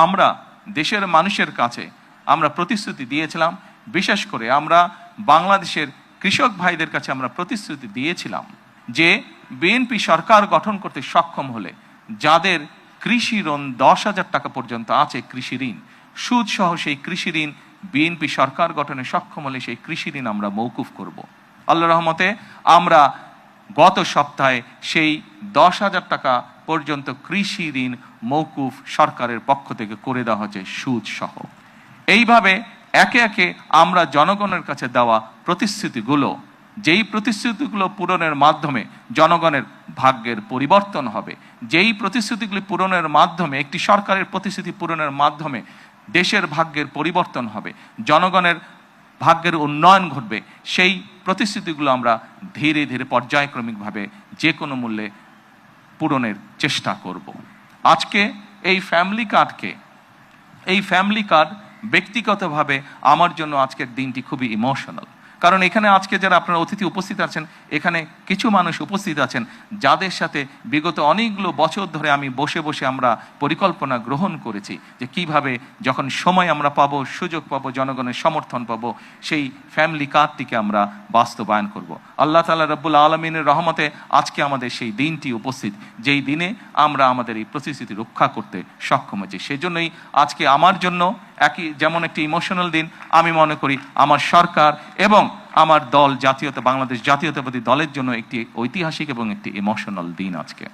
আমরা দেশের মানুষের কাছে আমরা প্রতিশ্রুতি দিয়েছিলাম, বিশেষ করে আমরা বাংলাদেশের কৃষক ভাইদের কাছে আমরা প্রতিশ্রুতি দিয়েছিলাম যে বিএনপি সরকার গঠন করতে সক্ষম হলে যাদের কৃষি ঋণ 10,000 টাকা পর্যন্ত আছে, কৃষি ঋণ সুদ সহ সেই কৃষি ঋণ বিএনপি সরকার গঠনে সক্ষম হলে সেই কৃষি ঋণ আমরা মৌকুফ করব। আল্লাহর রহমতে আমরা গত সপ্তাহে সেই 10,000 টাকা পর্যন্ত কৃষি ঋণ মৌকুফ সরকারের পক্ষ থেকে করে দেওয়া হচ্ছে সুদ সহ। এইভাবে একে একে আমরা জনগণের কাছে দেওয়া প্রতিশ্রুতিগুলো, যেই প্রতিশ্রুতিগুলো পূরণের মাধ্যমে জনগণের ভাগ্যের পরিবর্তন হবে, যেই প্রতিশ্রুতিগুলি পূরণের মাধ্যমে, একটি সরকারের প্রতিশ্রুতি পূরণের মাধ্যমে দেশের ভাগ্যের পরিবর্তন হবে, জনগণের ভাগ্যের উন্নয়ন ঘটবে, সেই প্রতিশ্রুতিগুলো আমরা ধীরে ধীরে পর্যায়ক্রমিকভাবে যে কোনো মূল্যে পূরণের চেষ্টা করব। আজকে এই ফ্যামিলি কার্ড ব্যক্তিগতভাবে আমার জন্য আজকের দিনটি খুবই ইমোশনাল। কারণ এখানে আজকে যারা আপনারা অতিথি উপস্থিত আছেন, এখানে কিছু মানুষ উপস্থিত আছেন যাদের সাথে বিগত অনেকগুলো বছর ধরে আমি বসে বসে আমরা পরিকল্পনা গ্রহণ করেছি যে কিভাবে যখন সময় আমরা পাবো, সুযোগ পাবো, জনগণের সমর্থন পাবো, সেই ফ্যামিলি কার্ডটিকে আমরা বাস্তবায়ন করব। আল্লাহ তাআলা রব্বুল আলামিনের রহমতে আজকে আমাদের সেই দিনটি উপস্থিত, যেই দিনে আমরা আমাদের এই প্রতিশ্রুতি রক্ষা করতে সক্ষম হয়েছি। সেজন্যই আজকে আমার জন্য যেমন একটি ইমোশনাল দিন, আমি মনে করি আমার সরকার এবং আমার দল বাংলাদেশ জাতীয়তাবাদী দলের জন্য একটি ঐতিহাসিক এবং একটি ইমোশনাল দিন আজকে।